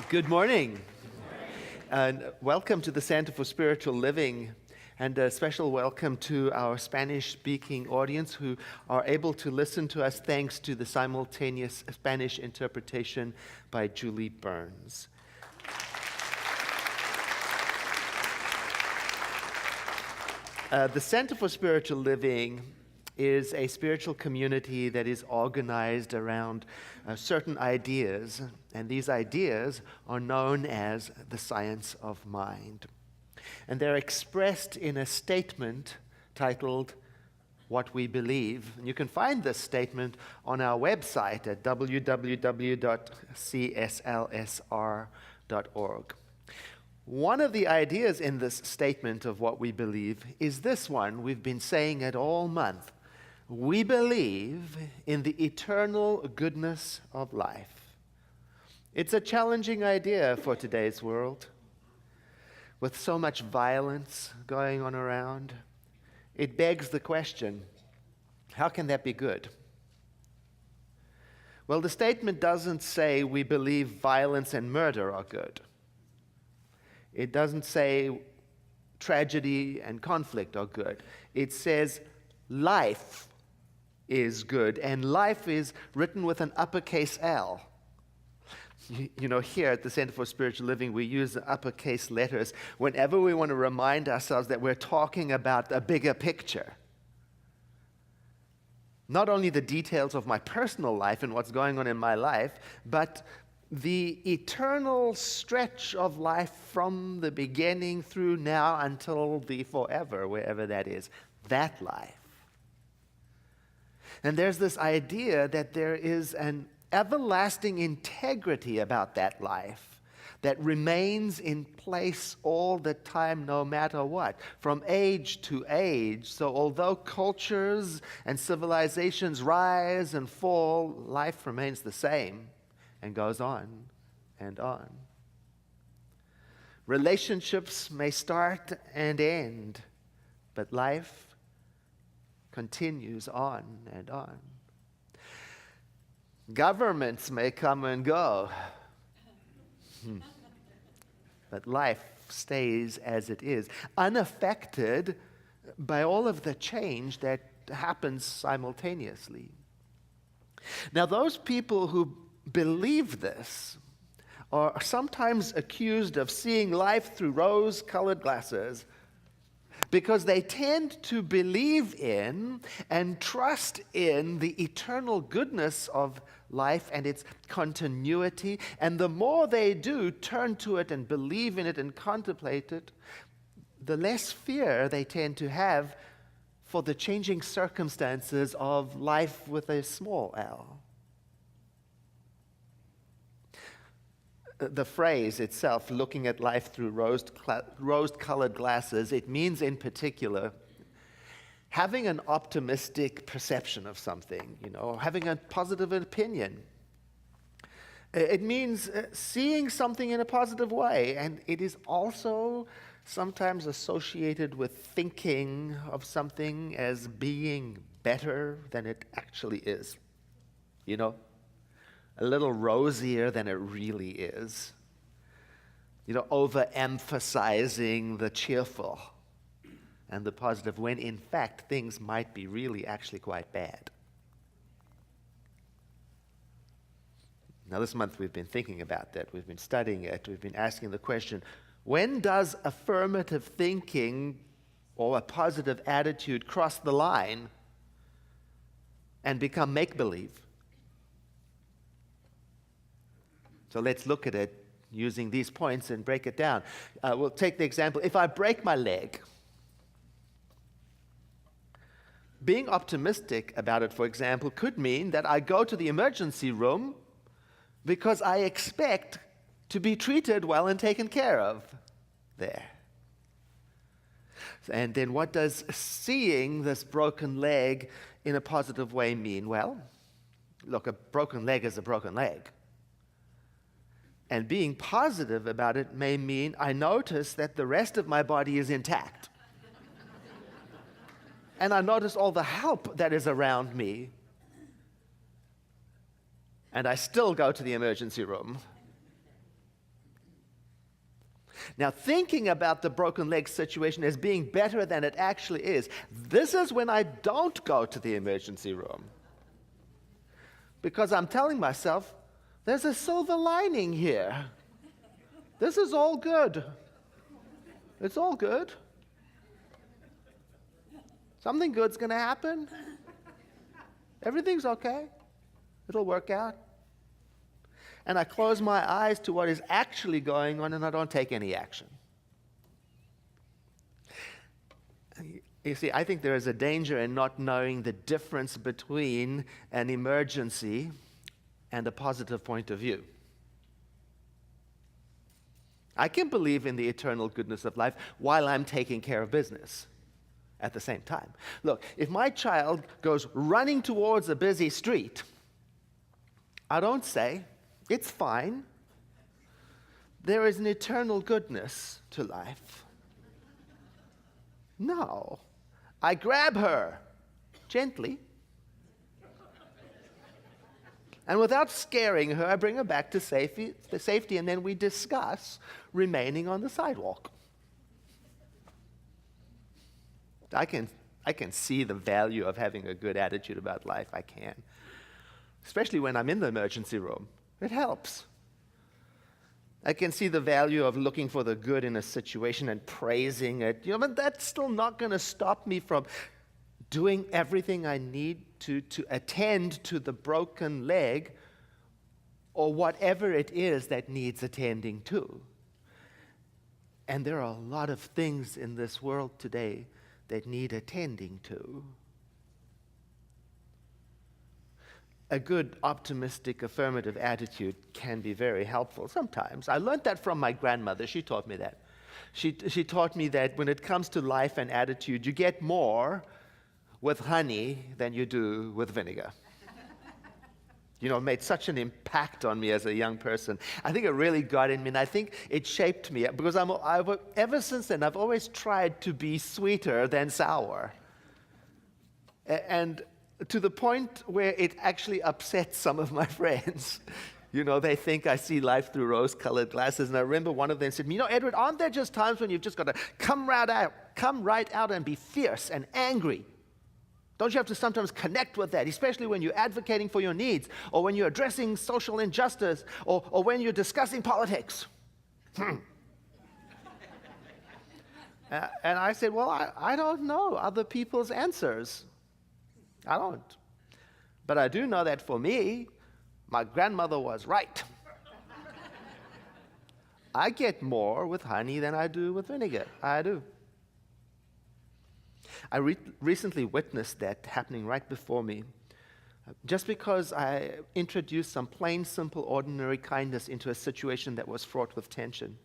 Good morning, and welcome to the Center for Spiritual Living, and a special welcome to our Spanish-speaking audience who are able to listen to us thanks to the simultaneous Spanish interpretation by Julie Burns. The Center for Spiritual Living is a spiritual community that is organized around certain ideas, and these ideas are known as the science of mind. And they're expressed in a statement titled, What We Believe. And you can find this statement on our website at www.cslsr.org. One of the ideas in this statement of what we believe is this one. We've been saying it all month. We believe in the eternal goodness of life. It's a challenging idea for today's world. With so much violence going on around, it begs the question, how can that be good? Well, the statement doesn't say we believe violence and murder are good. It doesn't say tragedy and conflict are good. It says life is good, and life is written with an uppercase L. You know, here at the Center for Spiritual Living, we use the uppercase letters whenever we want to remind ourselves that we're talking about a bigger picture. Not only the details of my personal life and what's going on in my life, but the eternal stretch of life from the beginning through now until the forever, wherever that is, that life. And there's this idea that there is an everlasting integrity about that life that remains in place all the time, no matter what, from age to age. So although cultures and civilizations rise and fall, life remains the same and goes on and on. Relationships may start and end, but life continues on and on. Governments may come and go, but life stays as it is, unaffected by all of the change that happens simultaneously. Now, those people who believe this are sometimes accused of seeing life through rose-colored glasses, because they tend to believe in and trust in the eternal goodness of life and its continuity. And the more they do turn to it and believe in it and contemplate it, the less fear they tend to have for the changing circumstances of life with a small l. The phrase itself, looking at life through rose-colored glasses, it means in particular having an optimistic perception of something, having a positive opinion. It means seeing something in a positive way, and it is also sometimes associated with thinking of something as being better than it actually is. A little rosier than it really is. Overemphasizing the cheerful and the positive, when in fact things might be really actually quite bad. Now this month we've been thinking about that. We've been studying it. We've been asking the question, when does affirmative thinking or a positive attitude cross the line and become make-believe? So let's look at it using these points and break it down. We'll take the example. If I break my leg, being optimistic about it, for example, could mean that I go to the emergency room because I expect to be treated well and taken care of there. And then what does seeing this broken leg in a positive way mean? Well, look, a broken leg is a broken leg. And being positive about it may mean I notice that the rest of my body is intact. And I notice all the help that is around me. And I still go to the emergency room Now, thinking about the broken leg situation as being better than it actually is, this is when I don't go to the emergency room. Because I'm telling myself, there's a silver lining here. This is all good. It's all good. Something good's going to happen. Everything's okay. It'll work out. And I close my eyes to what is actually going on, and I don't take any action. You see, I think there is a danger in not knowing the difference between an emergency and a positive point of view. I can believe in the eternal goodness of life while I'm taking care of business at the same time. Look, if my child goes running towards a busy street, I don't say, it's fine. There is an eternal goodness to life. No. I grab her gently, and without scaring her, I bring her back to safety, and then we discuss remaining on the sidewalk. I can see the value of having a good attitude about life. I can. Especially when I'm in the emergency room. It helps. I can see the value of looking for the good in a situation and praising it. But that's still not going to stop me from doing everything I need to attend to the broken leg or whatever it is that needs attending to. And there are a lot of things in this world today that need attending to. A good, optimistic, affirmative attitude can be very helpful sometimes. I learned that from my grandmother. She taught me that. She taught me that when it comes to life and attitude, you get more with honey than you do with vinegar. It made such an impact on me as a young person. I think it really got in me, and I think it shaped me because ever since then, I've always tried to be sweeter than sour. And to the point where it actually upsets some of my friends. They think I see life through rose-colored glasses. And I remember one of them said, Edward, aren't there just times when you've just got to come right out and be fierce and angry? Don't you have to sometimes connect with that, especially when you're advocating for your needs, or when you're addressing social injustice, or when you're discussing politics? And I said, well, I don't know other people's answers. I don't. But I do know that for me, my grandmother was right. I get more with honey than I do with vinegar. I do. I recently witnessed that happening right before me. Just because I introduced some plain, simple, ordinary kindness into a situation that was fraught with tension.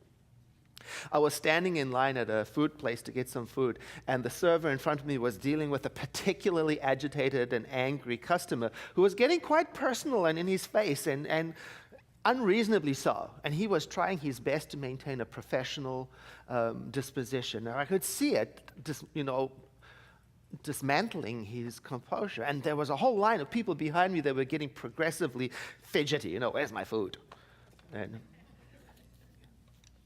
I was standing in line at a food place to get some food, and the server in front of me was dealing with a particularly agitated and angry customer who was getting quite personal and in his face, and unreasonably so. And he was trying his best to maintain a professional disposition. Now, I could see it, dismantling his composure. And there was a whole line of people behind me that were getting progressively fidgety. Where's my food? And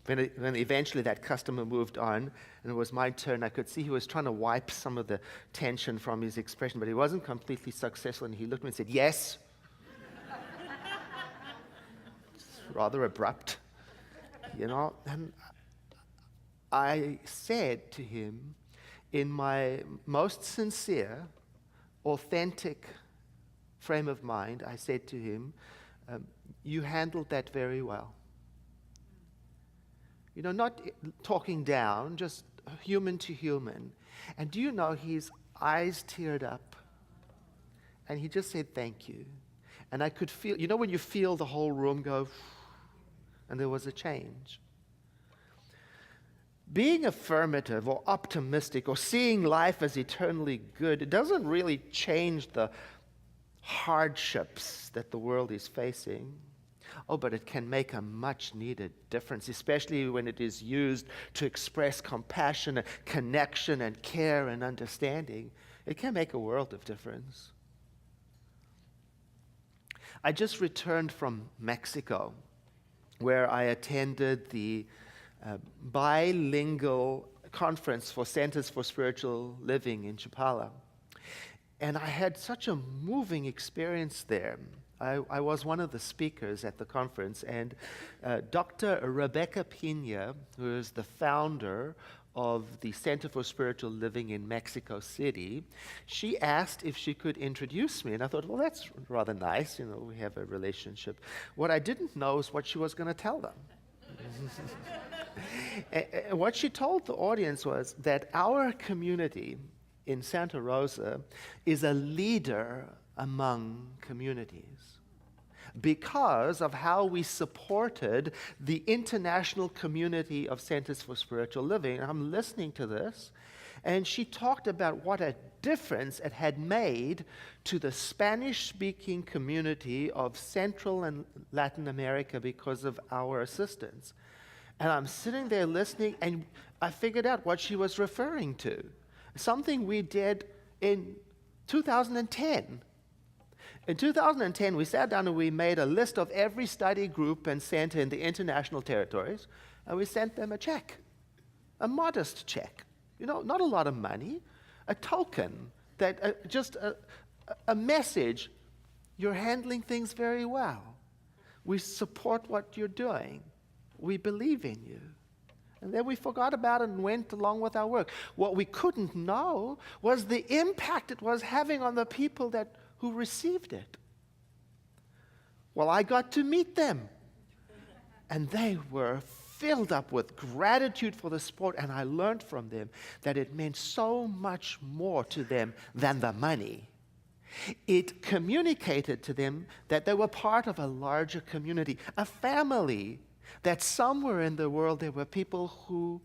when eventually that customer moved on, and it was my turn, I could see he was trying to wipe some of the tension from his expression, but he wasn't completely successful, and he looked at me and said, yes. It's rather abrupt, And I said to him, in my most sincere, authentic frame of mind, I said to him, you handled that very well. Not talking down, just human to human. And do you know, his eyes teared up. And he just said, thank you. And I could feel, when you feel the whole room go, and there was a change. Being affirmative or optimistic or seeing life as eternally good, it doesn't really change the hardships that the world is facing. Oh, but it can make a much-needed difference, especially when it is used to express compassion, connection, and care and understanding. It can make a world of difference. I just returned from Mexico, where I attended the bilingual conference for Centers for Spiritual Living in Chapala. And I had such a moving experience there. I was one of the speakers at the conference, and Dr. Rebecca Pina, who is the founder of the Center for Spiritual Living in Mexico City, she asked if she could introduce me. And I thought, well, that's rather nice. We have a relationship. What I didn't know is what she was going to tell them. And what she told the audience was that our community in Santa Rosa is a leader among communities because of how we supported the international community of Centers for Spiritual Living. And I'm listening to this, and she talked about what a difference it had made to the Spanish-speaking community of Central and Latin America because of our assistance. And I'm sitting there listening, and I figured out what she was referring to. Something we did in 2010. In 2010, we sat down and we made a list of every study group and center in the international territories, and we sent them a check, a modest check. Not a lot of money, a token, that just a message. You're handling things very well. We support what you're doing. We believe in you. And then we forgot about it and went along with our work. What we couldn't know was the impact it was having on the people who received it. Well, I got to meet them. And they were filled up with gratitude for the support, and I learned from them that it meant so much more to them than the money. It communicated to them that they were part of a larger community, a family, that somewhere in the world there were people who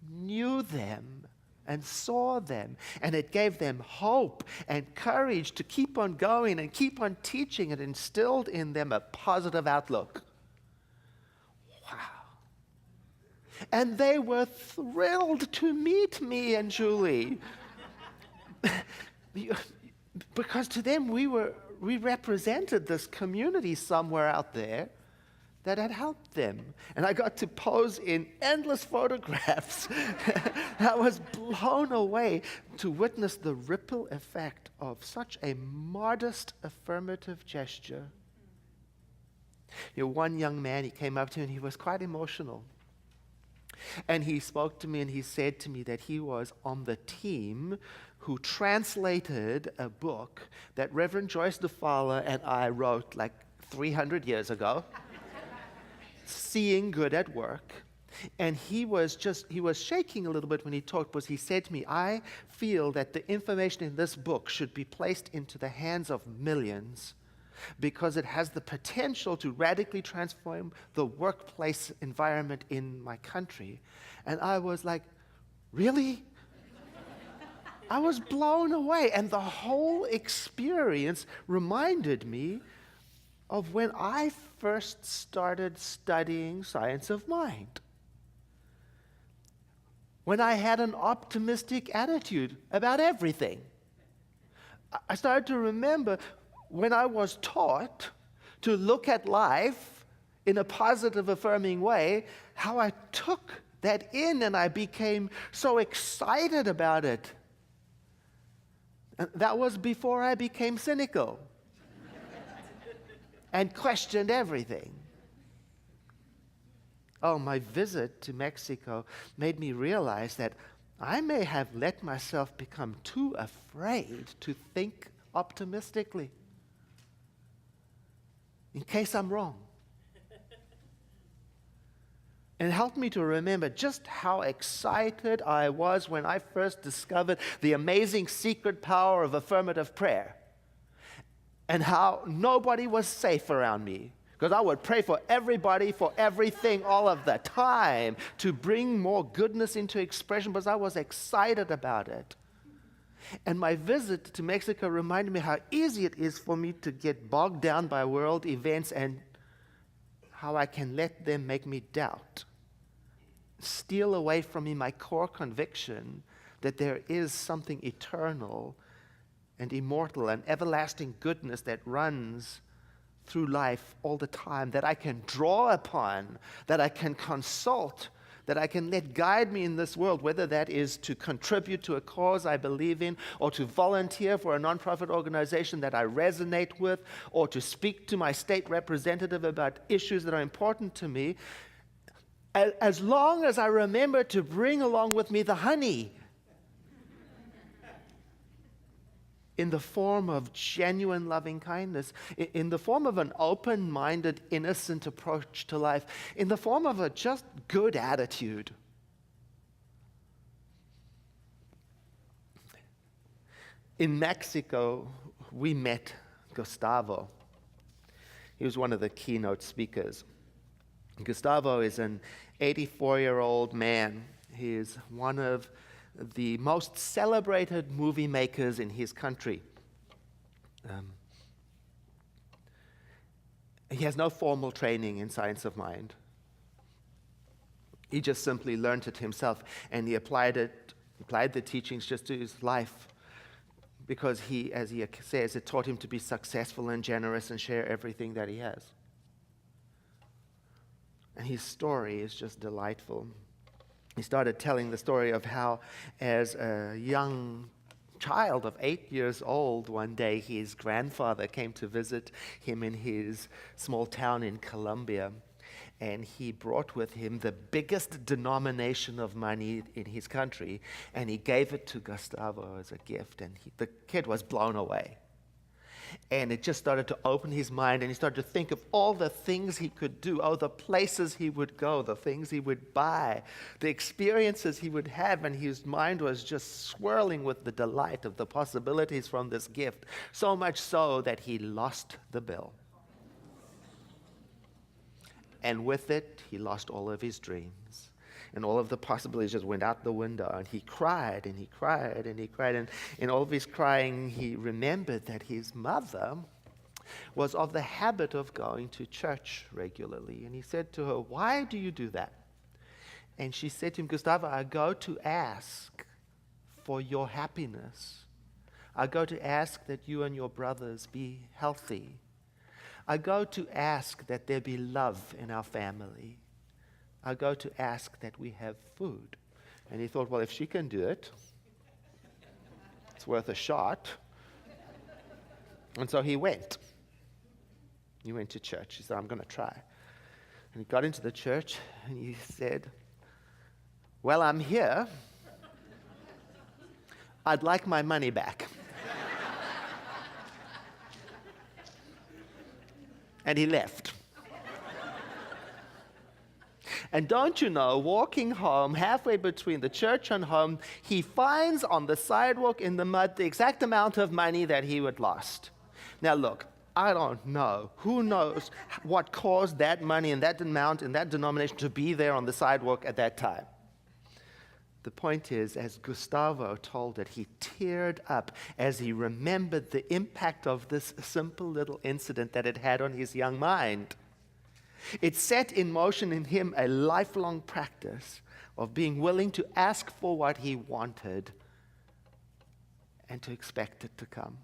knew them and saw them, and it gave them hope and courage to keep on going and keep on teaching. It instilled in them a positive outlook. Wow. And they were thrilled to meet me and Julie. Because to them we represented this community somewhere out there that had helped them. And I got to pose in endless photographs. I was blown away to witness the ripple effect of such a modest affirmative gesture. One young man, he came up to me and he was quite emotional. And he spoke to me and he said to me that he was on the team who translated a book that Reverend Joyce DeFala and I wrote like 300 years ago. Seeing Good at Work. And he was shaking a little bit when he talked, because he said to me, I feel that the information in this book should be placed into the hands of millions because it has the potential to radically transform the workplace environment in my country. And I was like, really? I was blown away. And the whole experience reminded me of when I first started studying science of mind. When I had an optimistic attitude about everything. I started to remember when I was taught to look at life in a positive, affirming way, how I took that in and I became so excited about it. And that was before I became cynical and questioned everything. Oh, my visit to Mexico made me realize that I may have let myself become too afraid to think optimistically, in case I'm wrong. And it helped me to remember just how excited I was when I first discovered the amazing secret power of affirmative prayer, and how nobody was safe around me, because I would pray for everybody, for everything, all of the time, to bring more goodness into expression, because I was excited about it. And my visit to Mexico reminded me how easy it is for me to get bogged down by world events and how I can let them make me doubt, steal away from me my core conviction that there is something eternal and immortal and everlasting goodness that runs through life all the time, that I can draw upon, that I can consult, that I can let guide me in this world, whether that is to contribute to a cause I believe in, or to volunteer for a nonprofit organization that I resonate with, or to speak to my state representative about issues that are important to me, as long as I remember to bring along with me the honey in the form of genuine loving kindness, in the form of an open-minded, innocent approach to life, in the form of a just good attitude. In Mexico, we met Gustavo. He was one of the keynote speakers. Gustavo is an 84-year-old man. He is one of the most celebrated movie makers in his country. He has no formal training in science of mind. He just simply learned it himself, and he applied the teachings just to his life, because he, as he says, it taught him to be successful and generous and share everything that he has. And his story is just delightful. He started telling the story of how, as a young child of 8 years old, one day his grandfather came to visit him in his small town in Colombia, and he brought with him the biggest denomination of money in his country, and he gave it to Gustavo as a gift, and the kid was blown away. And it just started to open his mind, and he started to think of all the things he could do, the places he would go, the things he would buy, the experiences he would have, and his mind was just swirling with the delight of the possibilities from this gift, so much so that he lost the bill. And with it, he lost all of his dreams. And all of the possibilities just went out the window. And he cried, and he cried, and he cried. And in all of his crying, he remembered that his mother was of the habit of going to church regularly. And he said to her, "Why do you do that?" And she said to him, "Gustavo, I go to ask for your happiness. I go to ask that you and your brothers be healthy. I go to ask that there be love in our family. I go to ask that we have food." And he thought, well, if she can do it, it's worth a shot. And so he went. He went to church. He said, "I'm going to try." And he got into the church, and he said, "Well, I'm here. I'd like my money back." And he left. And don't you know, walking home, halfway between the church and home, he finds on the sidewalk in the mud the exact amount of money that he had lost. Now look, I don't know. Who knows what caused that money and that amount and that denomination to be there on the sidewalk at that time? The point is, as Gustavo told it, he teared up as he remembered the impact of this simple little incident that it had on his young mind. It set in motion in him a lifelong practice of being willing to ask for what he wanted and to expect it to come.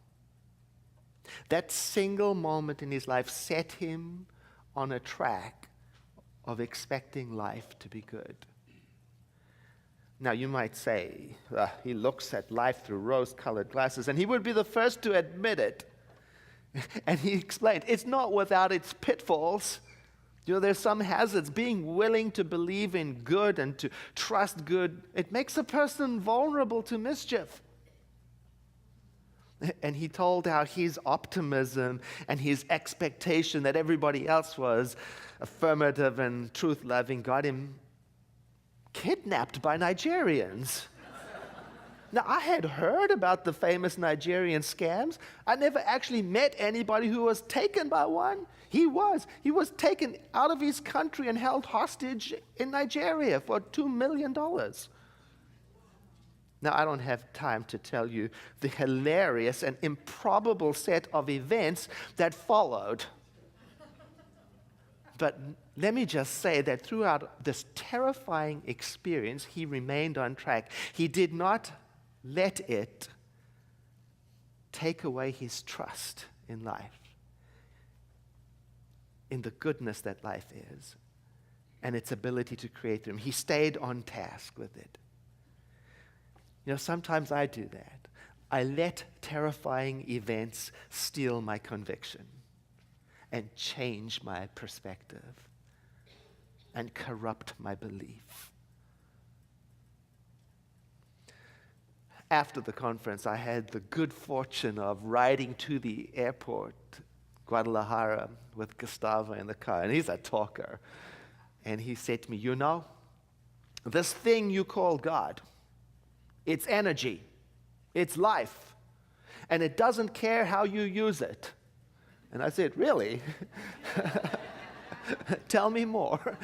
That single moment in his life set him on a track of expecting life to be good. Now, you might say, he looks at life through rose-colored glasses, and he would be the first to admit it. And he explained, it's not without its pitfalls. You know, there's some hazards. Being willing to believe in good and to trust good, it makes a person vulnerable to mischief. And he told how his optimism and his expectation that everybody else was affirmative and truth-loving got him kidnapped by Nigerians. Now, I had heard about the famous Nigerian scams. I never actually met anybody who was taken by one. He was taken out of his country and held hostage in Nigeria for $2 million. Now, I don't have time to tell you the hilarious and improbable set of events that followed. But let me just say that throughout this terrifying experience, he remained on track. He did not let it take away his trust in life, in the goodness that life is. and its ability to create them. He stayed on task with it. Sometimes I do that. I let terrifying events steal my conviction and change my perspective and corrupt my belief. After the conference, I had the good fortune of riding to the airport, Guadalajara, with Gustavo in the car, and he's a talker. And he said to me, this thing you call God, it's energy, it's life, and it doesn't care how you use it. And I said, really? Tell me more.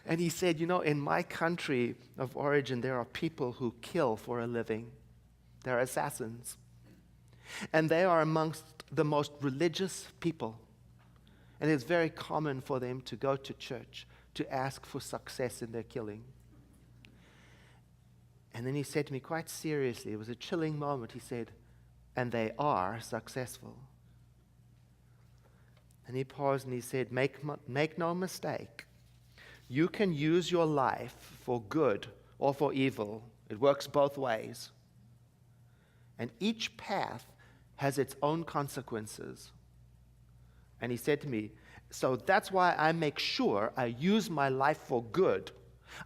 And he said, in my country of origin, there are people who kill for a living. They're assassins. And they are amongst the most religious people. And it's very common for them to go to church to ask for success in their killing. And then he said to me quite seriously, it was a chilling moment, he said, and they are successful. And he paused and he said, make no mistake. You can use your life for good or for evil. It works both ways. And each path has its own consequences. And he said to me, so that's why I make sure I use my life for good.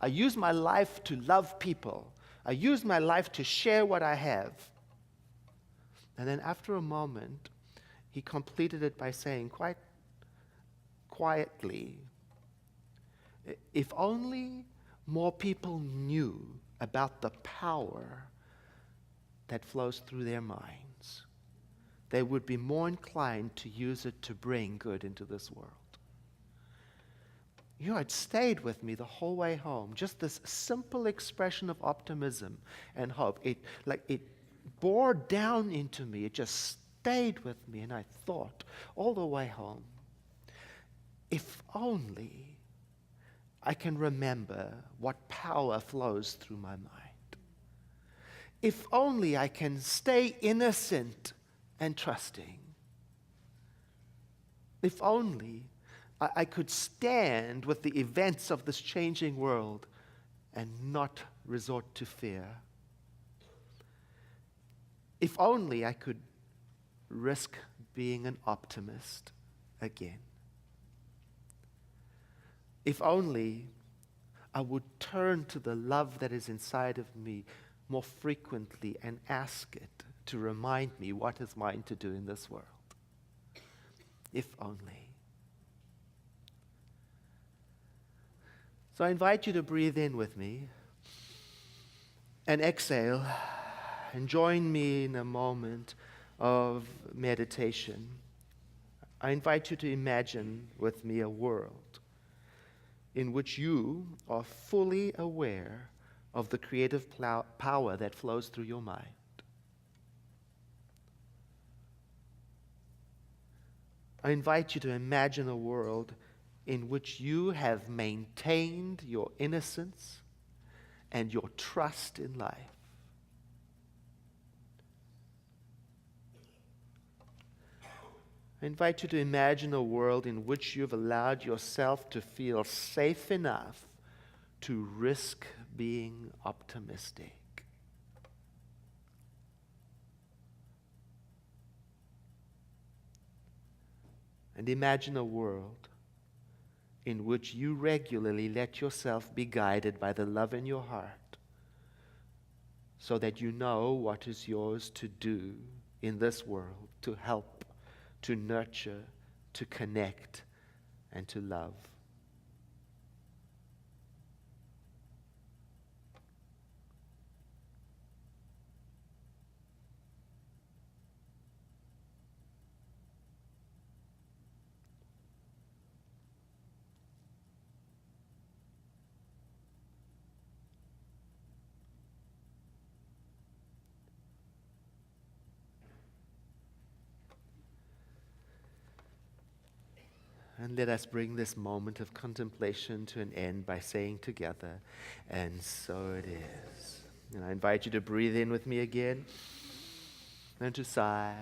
I use my life to love people. I use my life to share what I have. And then after a moment, he completed it by saying quite quietly, if only more people knew about the power that flows through their minds, they would be more inclined to use it to bring good into this world. It stayed with me the whole way home. Just this simple expression of optimism and hope. It bore down into me. It just stayed with me, and I thought all the way home, if only I can remember what power flows through my mind. If only I can stay innocent and trusting. If only I could stand with the events of this changing world and not resort to fear. If only I could risk being an optimist again. If only I would turn to the love that is inside of me more frequently and ask it to remind me what is mine to do in this world. If only. So I invite you to breathe in with me and exhale and join me in a moment of meditation. I invite you to imagine with me a world in which you are fully aware of the creative power that flows through your mind. I invite you to imagine a world in which you have maintained your innocence and your trust in life. I invite you to imagine a world in which you've allowed yourself to feel safe enough to risk being optimistic. And imagine a world in which you regularly let yourself be guided by the love in your heart so that you know what is yours to do in this world to help, to nurture, to connect, and to love. And let us bring this moment of contemplation to an end by saying together, and so it is. And I invite you to breathe in with me again and to sigh.